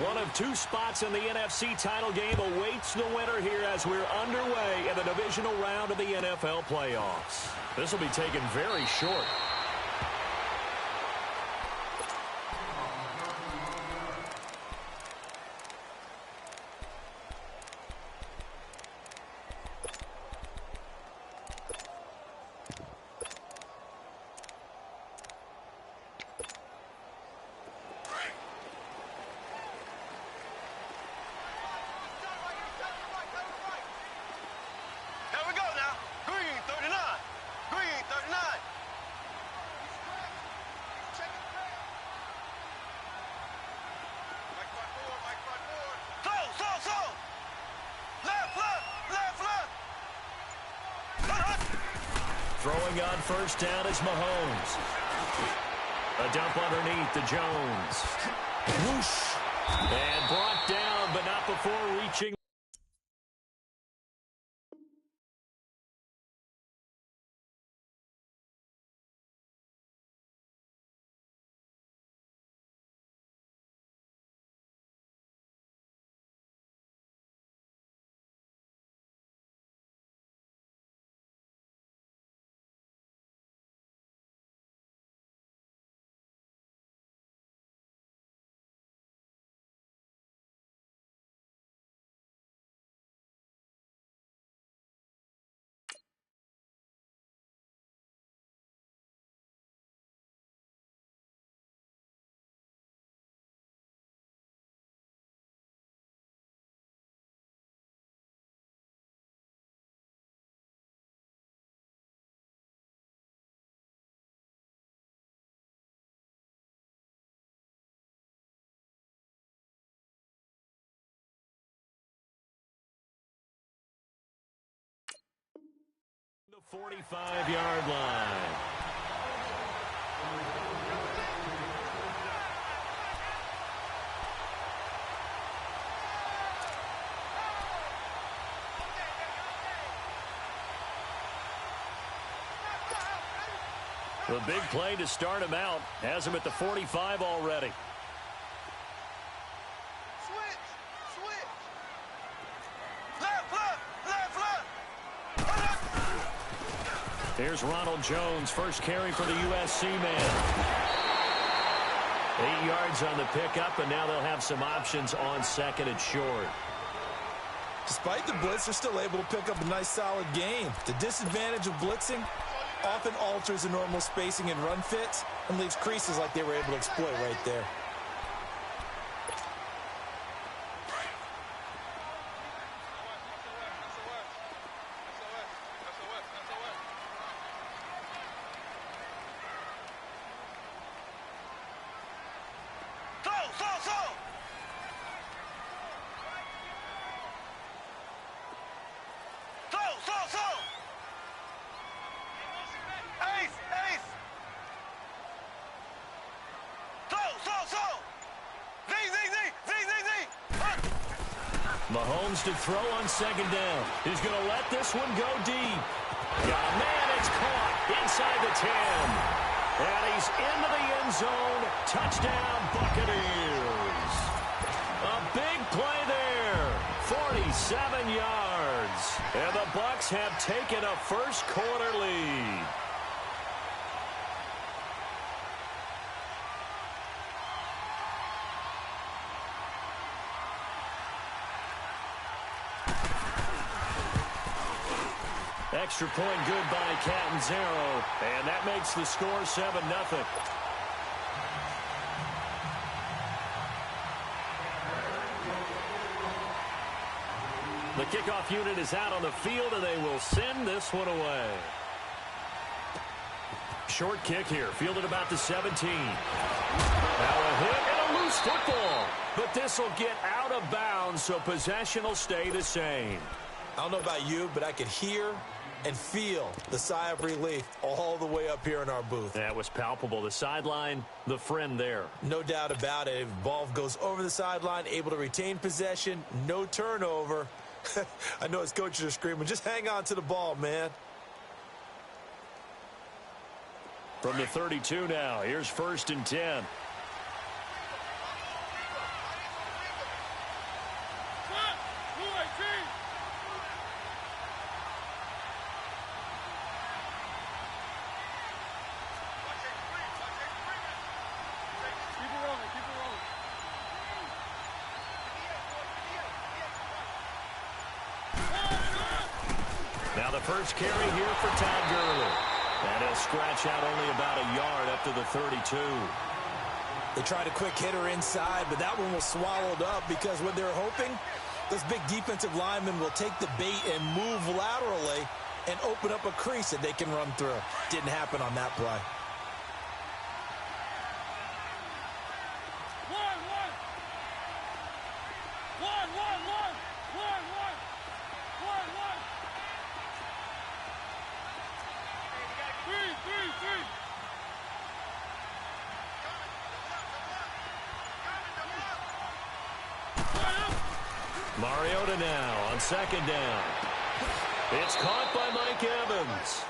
One of two spots in the NFC title game awaits the winner here as we're underway in the divisional round of the NFL playoffs. This will be taken very short. Throwing on first down is Mahomes. A dump underneath to Jones. Whoosh. And brought down, but not before reaching. The 45-yard line. The big play to start him out. Has him at the 45 already. Here's Ronald Jones, first carry for the USC man. 8 yards on the pickup, and now they'll have some options on second and short. Despite the blitz, they're still able to pick up a nice, solid gain. The disadvantage of blitzing often alters the normal spacing and run fits and leaves creases like they were able to exploit right there. Mahomes to throw on second down. He's going to let this one go deep. Yeah, man, it's caught inside the 10. And he's into the end zone. Touchdown, Buccaneers. A big play there. 47 yards. And the Bucs have taken a first quarter lead. Extra point good by Catanzaro, and that makes the score 7-0. The kickoff unit is out on the field, and they will send this one away. Short kick here, fielded about the 17. Now a hit and a loose football, but this will get out of bounds, so possession will stay the same. I don't know about you, but I could hear and feel the sigh of relief all the way up here in our booth. That was palpable. The sideline, the friend there. No doubt about it. If the ball goes over the sideline, able to retain possession, no turnover. I know his coaches are screaming, just hang on to the ball, man. From the 32 now, here's 1st and 10. first carry here for Todd Gurley. And he'll scratch out only about a yard up to the 32. They tried a quick hitter inside, but that one was swallowed up because what they're hoping, those big defensive linemen will take the bait and move laterally and open up a crease that they can run through. Didn't happen on that play. Mariota now on second down. It's caught by Mike Evans.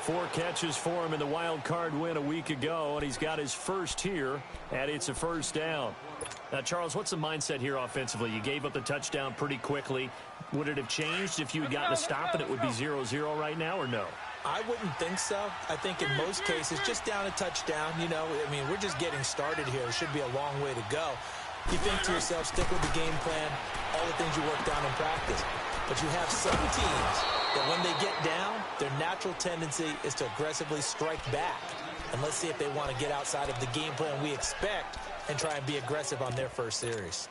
4 catches for him in the wild card win a week ago, and he's got his first here, and it's a first down. Now, Charles, what's the mindset here offensively? You gave up the touchdown pretty quickly. Would it have changed if you had gotten a stop and it would be 0-0 right now, or no? I wouldn't think so. I think in most cases, just down a touchdown, you know, I mean, we're just getting started here. It should be a long way to go. You think to yourself, stick with the game plan, all the things you worked on in practice. But you have some teams that when they get down, their natural tendency is to aggressively strike back. And let's see if they want to get outside of the game plan we expect and try and be aggressive on their first series.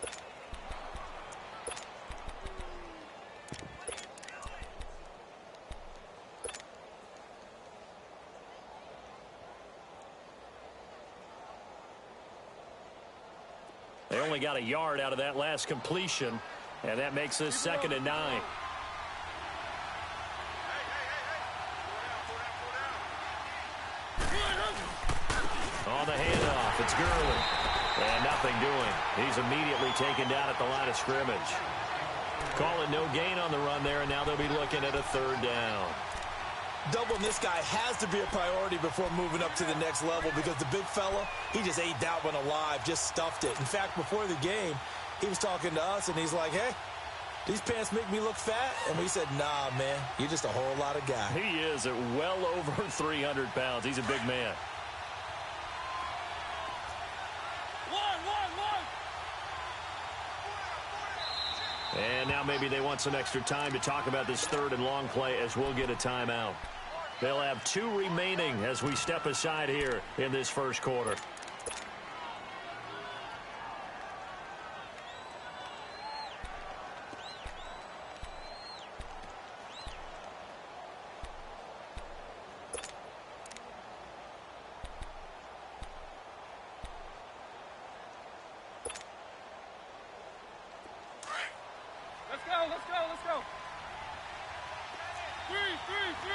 They only got a yard out of that last completion, and that makes this 2nd and 9. On the handoff, it's Gurley. And nothing doing. He's immediately taken down at the line of scrimmage. Call it no gain on the run there, and now they'll be looking at a 3rd down. Doubling this guy has to be a priority before moving up to the next level because the big fella, he just ate that one alive, just stuffed it. In fact, before the game, he was talking to us, and he's like, hey, these pants make me look fat? And we said, nah, man, you're just a whole lot of guy. He is at well over 300 pounds. He's a big man. And now maybe they want some extra time to talk about this 3rd and long play as we'll get a timeout. They'll have 2 remaining as we step aside here in this first quarter. Let's go. 3. 1. 3.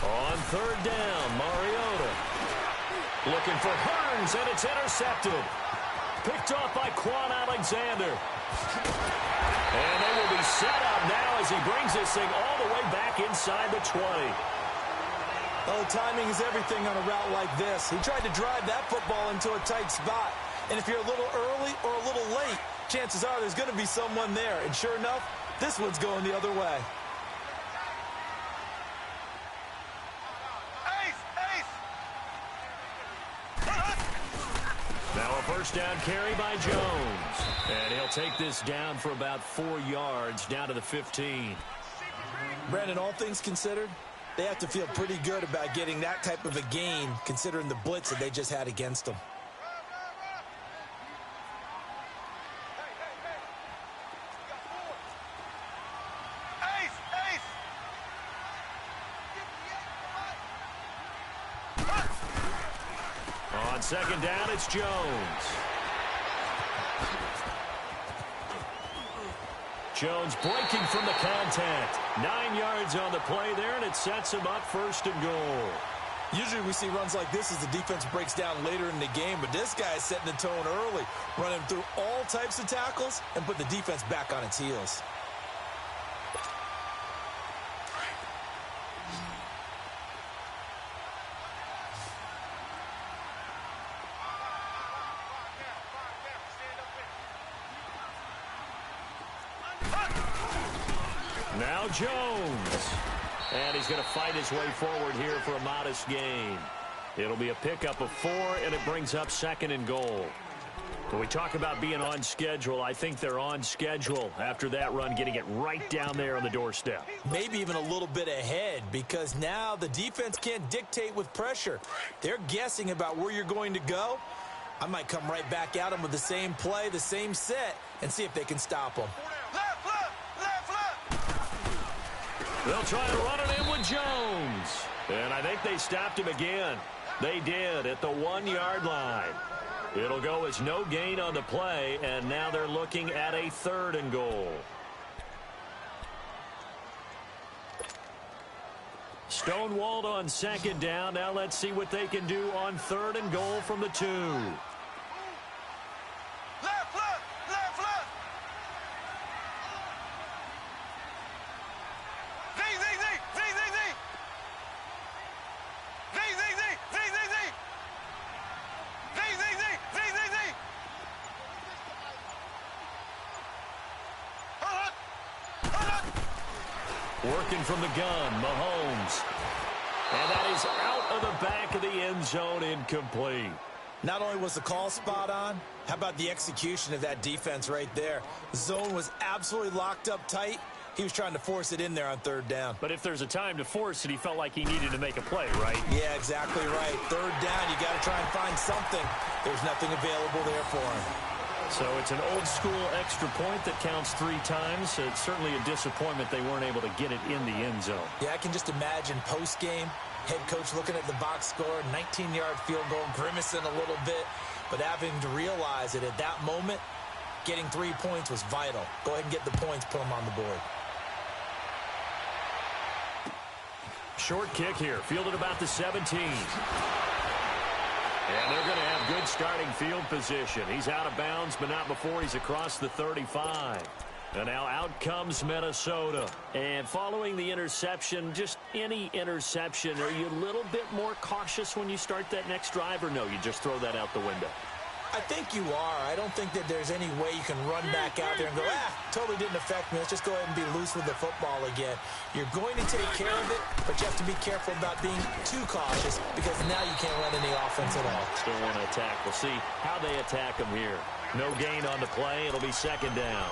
On 3rd down, Mariota. Looking for Hearns, and it's intercepted. Picked off by Quan Alexander. And they will be set up now as he brings this thing all the way back inside the 20. Oh, timing is everything on a route like this. He tried to drive that football into a tight spot. And if you're a little early or a little late, chances are there's going to be someone there. And sure enough, this one's going the other way. Now a first down carry by Jones. And he'll take this down for about 4 yards down to the 15. Brandon, all things considered, they have to feel pretty good about getting that type of a gain considering the blitz that they just had against them. On 2nd down, it's Jones. Jones breaking from the contact. 9 yards on the play there, and it sets him up 1st and goal. Usually we see runs like this as the defense breaks down later in the game, but this guy is setting the tone early, running through all types of tackles and put the defense back on its heels. Now Jones. And he's going to fight his way forward here for a modest gain. It'll be a pickup of 4, and it brings up 2nd and goal. When we talk about being on schedule, I think they're on schedule after that run, getting it right down there on the doorstep. Maybe even a little bit ahead, because now the defense can't dictate with pressure. They're guessing about where you're going to go. I might come right back at them with the same play, the same set, and see if they can stop them. Left, left, left, left. They'll try to run it in with Jones. And I think they stopped him again. They did at the 1-yard line. It'll go as no gain on the play, and now they're looking at a 3rd and goal. Stonewalled on 2nd down. Now let's see what they can do on 3rd and goal from the 2. Left, left, left, left. Z, Z, Z, Z, Z, Z. Z, Z, Z, Z, Z, Z. Z, Z, Z, Z, Z, Z. Hold on. Hold on. Working from the gun, Mahomes. And that is out of the back of the end zone, incomplete. Not only was the call spot on, how about the execution of that defense right there? The zone was absolutely locked up tight. He was trying to force it in there on 3rd down. But if there's a time to force it, he felt like he needed to make a play, right? Yeah, exactly right. 3rd down, you got to try and find something. There's nothing available there for him. So it's an old-school extra point that counts 3 times. It's certainly a disappointment they weren't able to get it in the end zone. Yeah, I can just imagine post-game, head coach looking at the box score, 19-yard field goal, grimacing a little bit, but having to realize that at that moment, getting 3 points was vital. Go ahead and get the points, put them on the board. Short kick here, fielded about the 17. And they're going to have good starting field position. He's out of bounds, but not before he's across the 35. And now out comes Minnesota. And following the interception, just any interception, are you a little bit more cautious when you start that next drive, or no, you just throw that out the window? I think you are. I don't think that there's any way you can run back out there and go, totally didn't affect me. Let's just go ahead and be loose with the football again. You're going to take care of it, but you have to be careful about being too cautious, because now you can't run any offense at all. Still want to attack. We'll see how they attack them here. No gain on the play. It'll be 2nd down.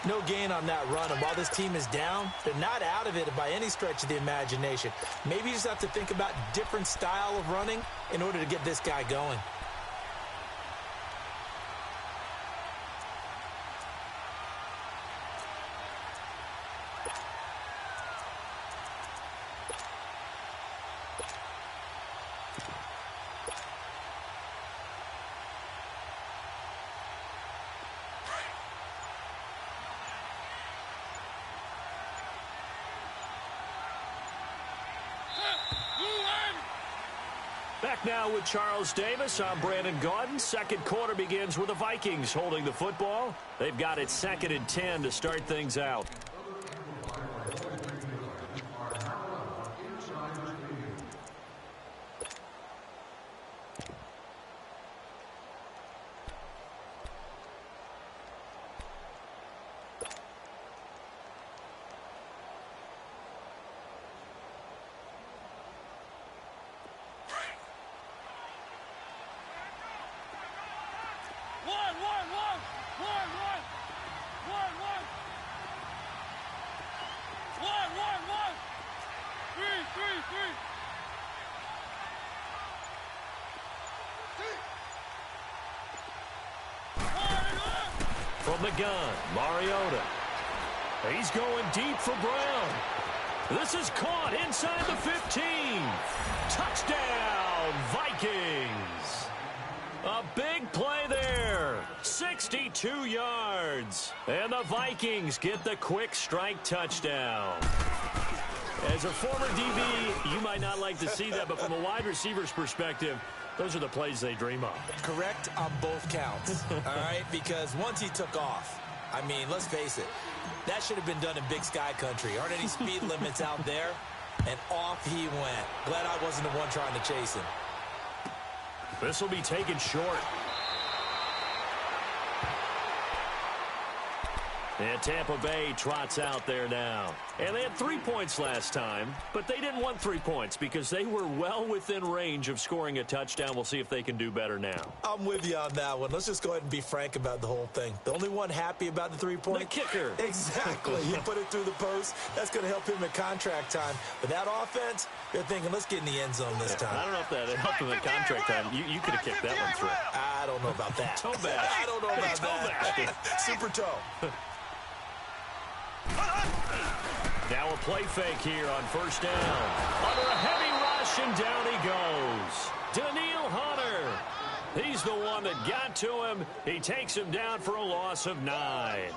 No gain on that run, and while this team is down, they're not out of it by any stretch of the imagination. Maybe you just have to think about different style of running in order to get this guy going. Back now with Charles Davis. I'm Brandon Gaudin. 2nd quarter begins with the Vikings holding the football. They've got it 2nd and 10 to start things out. From the gun, Mariota. He's going deep for Brown. This is caught inside the 15. Touchdown, Vikings. A big play there. 62 yards. And the Vikings get the quick strike touchdown. As a former DB, you might not like to see that, but from a wide receiver's perspective, those are the plays they dream of. Correct on both counts, all right? Because once he took off, I mean, let's face it, that should have been done in Big Sky Country. Aren't any speed limits out there? And off he went. Glad I wasn't the one trying to chase him. This will be taken short. And Tampa Bay trots out there now. And they had 3 points last time, but they didn't want 3 points because they were well within range of scoring a touchdown. We'll see if they can do better now. I'm with you on that one. Let's just go ahead and be frank about the whole thing. The only one happy about the 3-point? The kicker. Exactly. You put it through the post. That's going to help him in contract time. But that offense, they're thinking, let's get in the end zone this time. I don't know if that helped him in contract time. You could have kicked that one through. I don't know about that. Toe bash. I don't know about that. Super toe. Now a play fake here on first down. Under a heavy rush, and down he goes. Daniil Hunter. He's the one that got to him. He takes him down for a loss of 9.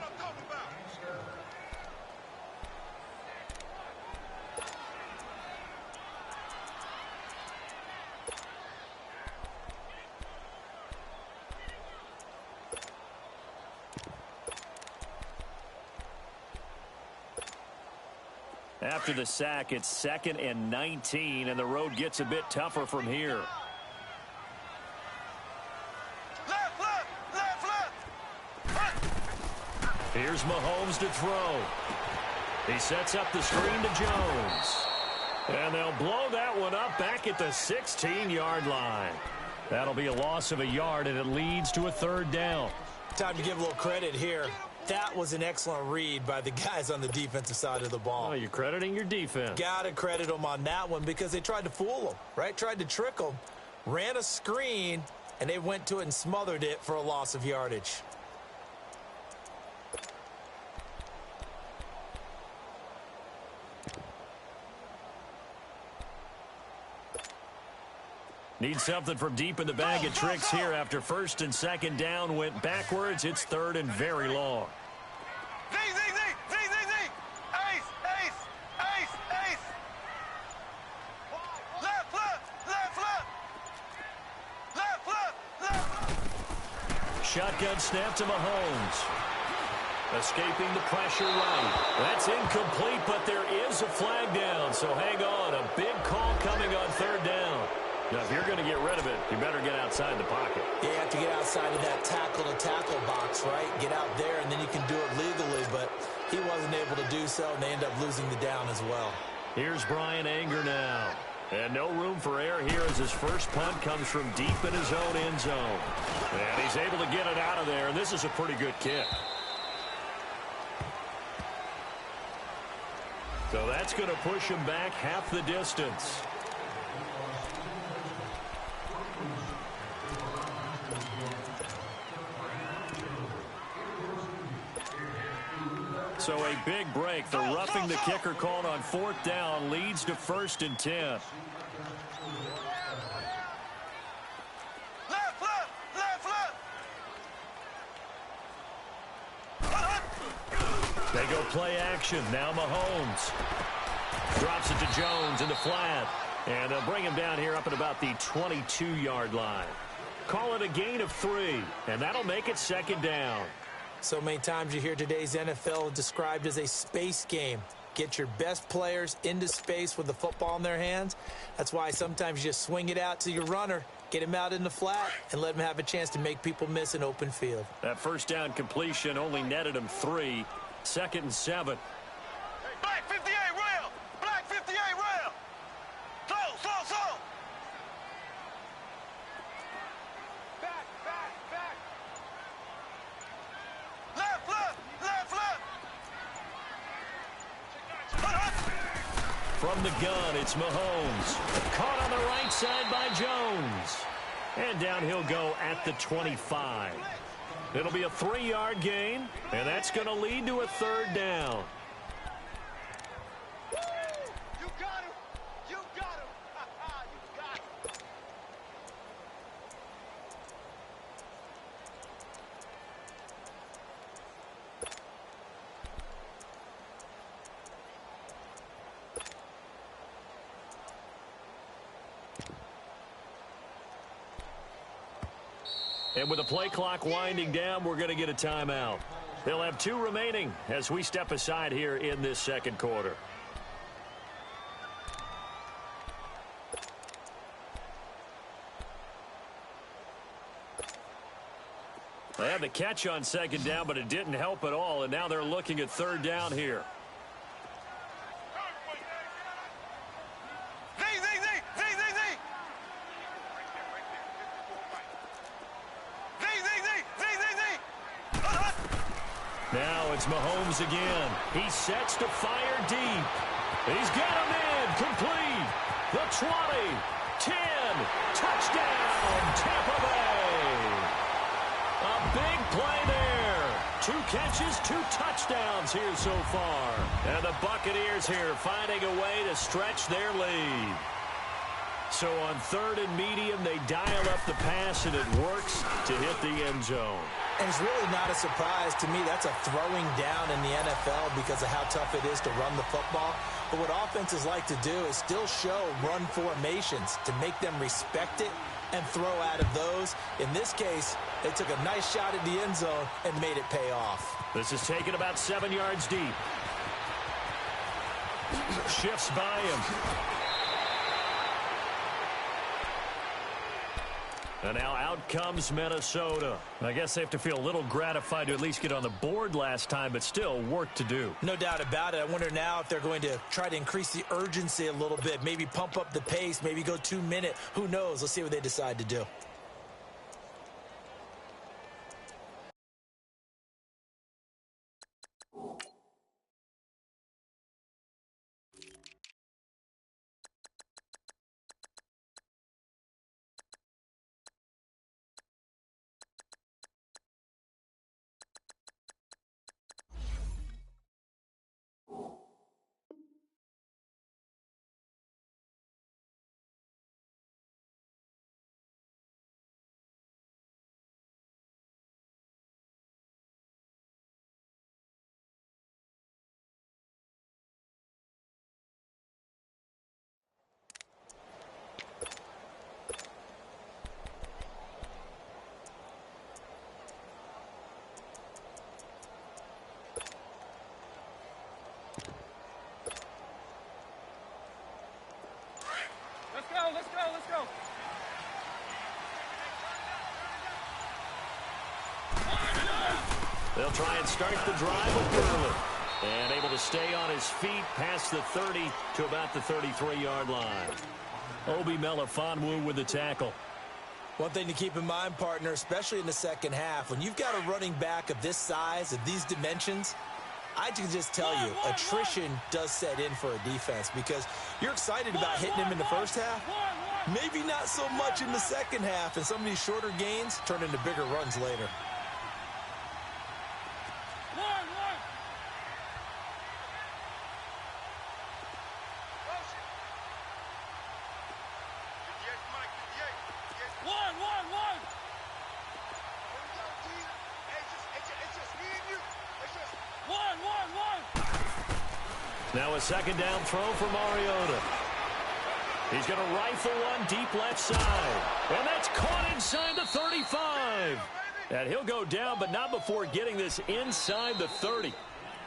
After the sack, it's 2nd and 19, and the road gets a bit tougher from here. Here's Mahomes to throw. He sets up the screen to Jones. And they'll blow that one up back at the 16-yard line. That'll be a loss of a yard, and it leads to a 3rd down. Time to give a little credit here. That was an excellent read by the guys on the defensive side of the ball. Oh, you're crediting your defense. Got to credit them on that one because they tried to fool them, right? Tried to trick them, ran a screen, and they went to it and smothered it for a loss of yardage. Need something from deep in the bag of tricks here after 1st and 2nd down went backwards. It's 3rd and very long. Z. Ace. Left. Shotgun snap to Mahomes. Escaping the pressure right. That's incomplete, but there is a flag down, so hang on. A big call coming on 3rd down. Now, if you're going to get rid of it, you better get outside the pocket. You have to get outside of that tackle-to-tackle box, right? Get out there, and then you can do it legally, but he wasn't able to do so, and they end up losing the down as well. Here's Brian Anger now. And no room for error here as his first punt comes from deep in his own end zone. And he's able to get it out of there, and this is a pretty good kick. So that's going to push him back half the distance. So a big break. The roughing the kicker called on 4th down leads to 1st and 10. Left. They go play action. Now Mahomes drops it to Jones in the flat. And they'll bring him down here up at about the 22-yard line. Call it a gain of 3, and that'll make it 2nd down. So many times you hear today's NFL described as a space game. Get your best players into space with the football in their hands. That's why sometimes you just swing it out to your runner, get him out in the flat, and let him have a chance to make people miss an open field. That 1st down completion only netted him 3. 2nd and 7. Black 58 rail. Black 58 rail. Slow. Back. Left. From the gun, it's Mahomes. Caught on the right side by Jones. And down he'll go at the 25. It'll be a 3-yard gain, and that's going to lead to a 3rd down. You got him. You got him. And with the play clock winding down, we're going to get a timeout. They'll have 2 remaining as we step aside here in this 2nd quarter. They had the catch on second down, but it didn't help at all, and now they're looking at third down here. Now it's Mahomes again. He sets to fire deep. He's got him in. Complete. The 20. 10. Touchdown, Tampa Bay. A big play there. 2 catches, 2 touchdowns here so far. And the Buccaneers here finding a way to stretch their lead. So on third and medium, they dial up the pass, and it works to hit the end zone. And it's really not a surprise to me. That's a throwing down in the NFL because of how tough it is to run the football. But what offenses like to do is still show run formations to make them respect it and throw out of those. In this case, they took a nice shot at the end zone and made it pay off. This is taken about 7 yards deep. Shifts by him. And now out comes Minnesota. I guess they have to feel a little gratified to at least get on the board last time, but still work to do. No doubt about it. I wonder now if they're going to try to increase the urgency a little bit, maybe pump up the pace, maybe go 2 minute. Who knows? Let's see what they decide to do. Let's go. They'll try and start the drive with Gurley. And able to stay on his feet past the 30 to about the 33-yard line. Obi Melifonwu with the tackle. One thing to keep in mind, partner, especially in the second half, when you've got a running back of this size, of these dimensions, I can just tell you, attrition does set in for a defense because you're excited about hitting him in the first half. Maybe not so much in the second half, and some of these shorter gains turn into bigger runs later. Now a second down throw for Mariota. He's going to rifle one deep left side. And that's caught inside the 35. And he'll go down, but not before getting this inside the 30.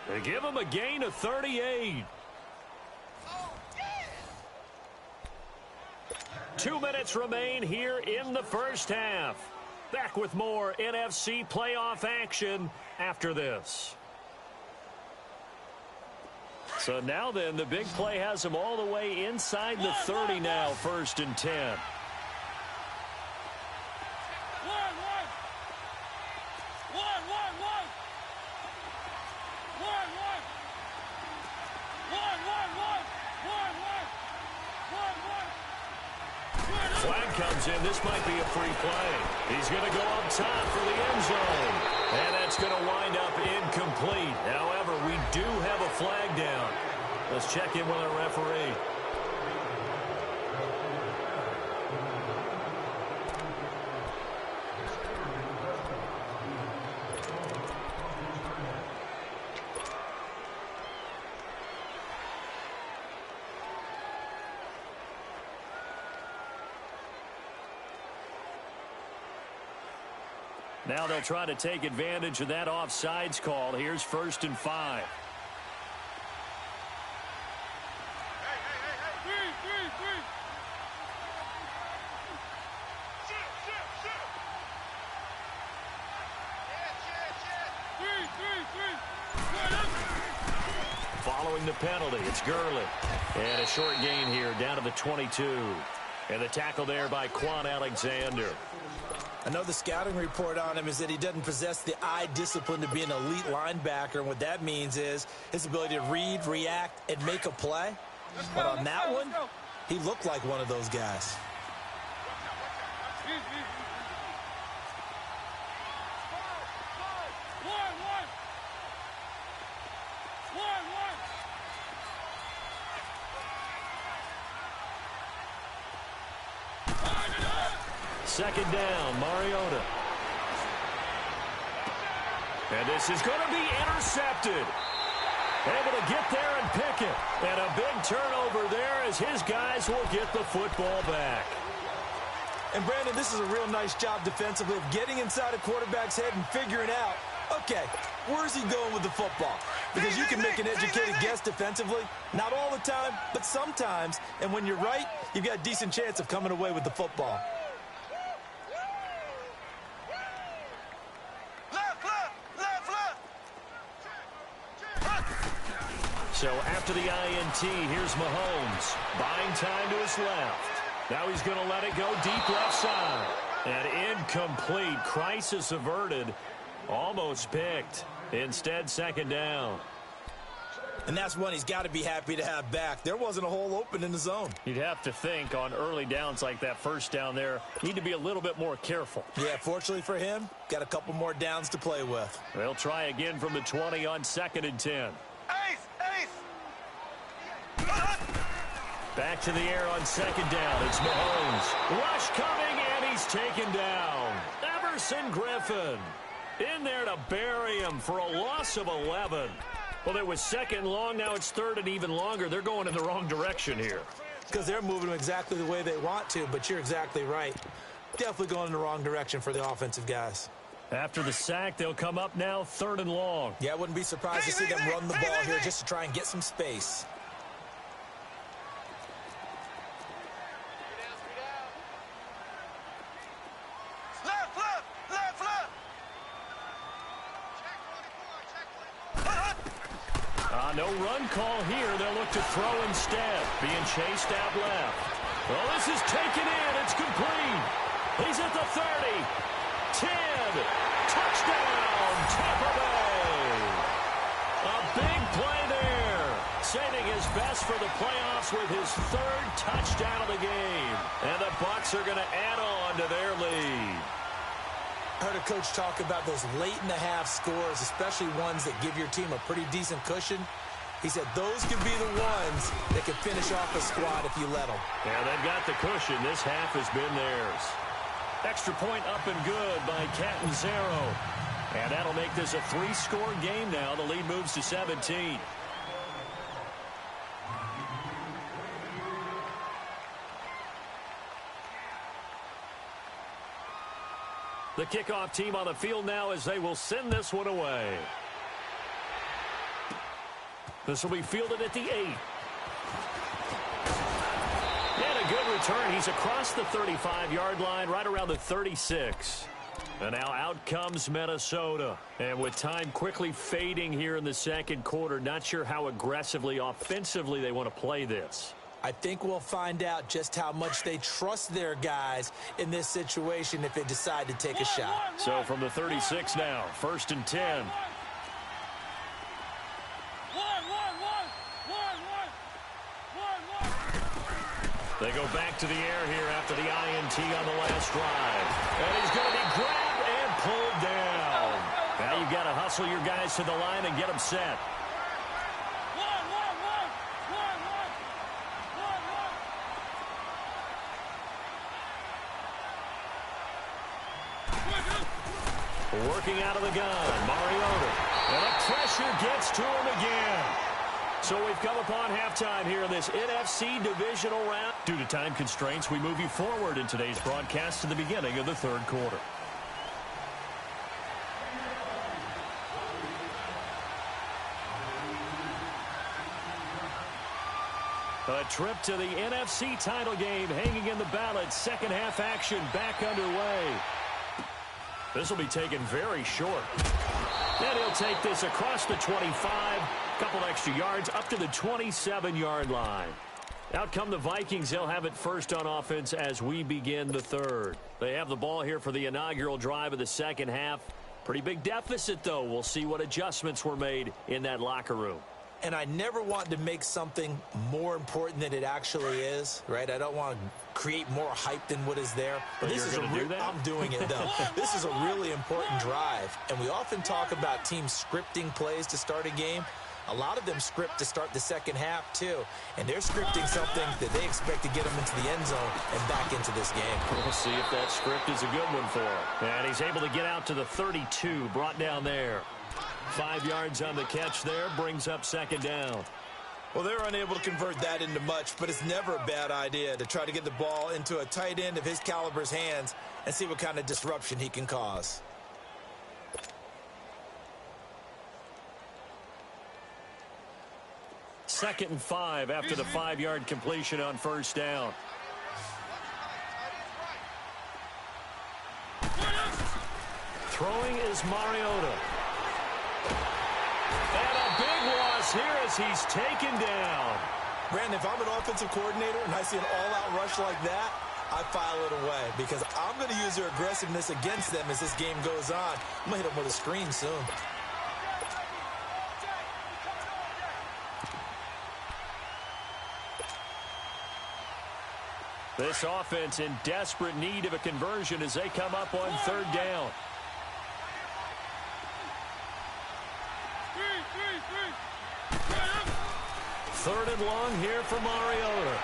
They give him a gain of 38. 2 minutes remain here in the first half. Back with more NFC playoff action after this. So now then, the big play has him all the way inside the 30 now, 1st and 10. Flag comes in. This might be a free play. He's going to go up top for the end zone. And that's going to wind up incomplete. However, we do have a flag down. Let's check in with our referee. Now they'll try to take advantage of that offsides call. Here's 1st and 5. following the penalty. It's Gurley. And a short gain here down to the 22. And the tackle there by Quan Alexander. I know the scouting report on him is that he doesn't possess the eye discipline to be an elite linebacker. And what that means is his ability to read, react, and make a play. But on that one, he looked like one of those guys. Second down, Mariota. And this is going to be intercepted. Able to get there and pick it. And a big turnover there as his guys will get the football back. And, Brandon, this is a real nice job defensively of getting inside a quarterback's head and figuring out, okay, where's he going with the football? Because you can make an educated guess defensively. Not all the time, but sometimes. And when you're right, you've got a decent chance of coming away with the football. So after the INT, here's Mahomes. Buying time to his left. Now he's going to let it go deep left side. And incomplete. Crisis averted. Almost picked. Instead, second down. And that's one he's got to be happy to have back. There wasn't a hole open in the zone. You'd have to think on early downs like that first down there, need to be a little bit more careful. Yeah, fortunately for him, got a couple more downs to play with. They'll try again from the 20 on 2nd and 10. Back to the air on second down. It's Mahomes. Rush coming, and he's taken down. Everson Griffin in there to bury him for a loss of 11. Well, it was second long. Now it's third and even longer. They're going in the wrong direction here. Because they're moving exactly the way they want to, but you're exactly right. Definitely going in the wrong direction for the offensive guys. After the sack, they'll come up now 3rd and long. Yeah, I wouldn't be surprised to see them run the ball here just to try and get some space. No run call here. They'll look to throw instead. Being chased out left. Well, this is taken in. It's complete. He's at the 30. 10. Touchdown, Tampa Bay. A big play there. Saving his best for the playoffs with his 3rd touchdown of the game. And the Bucs are going to add on to their lead. I heard a coach talk about those late-in-the-half scores, especially ones that give your team a pretty decent cushion. He said those could be the ones that could finish off a squad if you let them. Yeah, they've got the cushion. This half has been theirs. Extra point up and good by Catanzaro. And that'll make this a 3-score game now. The lead moves to 17. The kickoff team on the field now as they will send this one away. This will be fielded at the 8. And a good return. He's across the 35-yard line, right around the 36. And now out comes Minnesota. And with time quickly fading here in the second quarter, not sure how aggressively, offensively they want to play this. I think we'll find out just how much they trust their guys in this situation if they decide to take a shot. So from the 36 now, 1st and 10. They go back to the air here after the INT on the last drive. And he's going to be grabbed and pulled down. Now you've got to hustle your guys to the line and get them set. Working out of the gun, Mariota. And the pressure gets to him again. So we've come upon halftime here in this NFC Divisional round. Due to time constraints, we move you forward in today's broadcast to the beginning of the 3rd quarter. A trip to the NFC title game hanging in the balance. Second half action back underway. This will be taken very short. And he'll take this across the 25 Couple extra yards up to the 27-yard line. Out come the Vikings. They'll have it first on offense as we begin the third. They have the ball here for the inaugural drive of the second half. Pretty big deficit, though. We'll see what adjustments were made in that locker room. And I never want to make something more important than it actually is, right? I don't want to create more hype than what is there. But this is do that? I'm doing it, though. This is a really important drive. And we often talk about teams scripting plays to start a game. A lot of them script to start the second half, too. And they're scripting something that they expect to get them into the end zone and back into this game. We'll see if that script is a good one for him. And he's able to get out to the 32, brought down there. 5 yards on the catch there, brings up second down. Well, they're unable to convert that into much, but it's never a bad idea to try to get the ball into a tight end of his caliber's hands and see what kind of disruption he can cause. Second and 5 after the 5-yard completion on first down. Throwing is Mariota. And a big loss here as he's taken down. Brandon, if I'm an offensive coordinator and I see an all-out rush like that, I file it away because I'm going to use their aggressiveness against them as this game goes on. I'm going to hit them with a screen soon. This offense in desperate need of a conversion as they come up on third down. Third and long here for Mariota.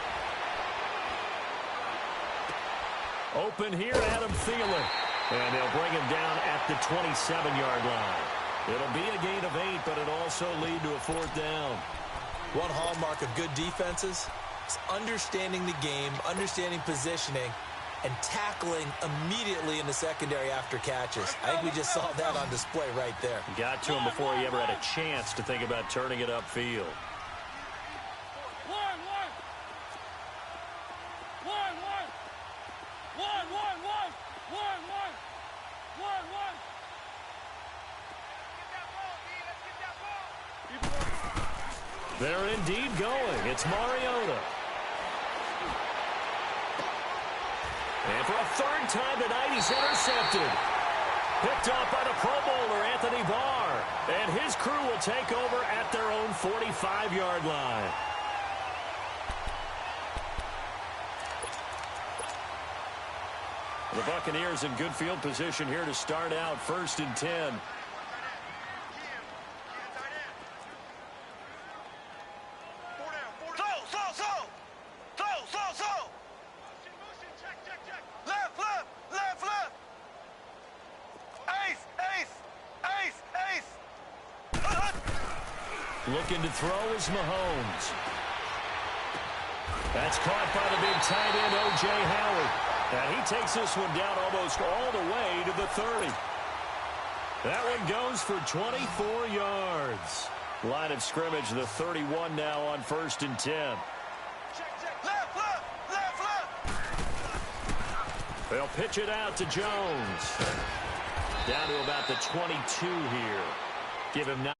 Open here, Adam Thielen. And they'll bring him down at the 27-yard line. It'll be a gain of 8, but it'll also lead to a fourth down. One hallmark of good defenses is understanding the game, understanding positioning, and tackling immediately in the secondary after catches. I think we just saw that on display right there. Got to him before he ever had a chance to think about turning it upfield. They're indeed going. It's Mariota. And for a third time tonight, he's intercepted. Picked off by the Pro Bowler, Anthony Barr. And his crew will take over at their own 45-yard line. The Buccaneers in good field position here to start out, 1st and 10. Looking to throw is Mahomes. That's caught by the big tight end, O.J. Howard. And he takes this one down almost all the way to the 30. That one goes for 24 yards. Line of scrimmage, the 31 now on 1st and 10. They'll pitch it out to Jones. Down to about the 22 here. Give him 9.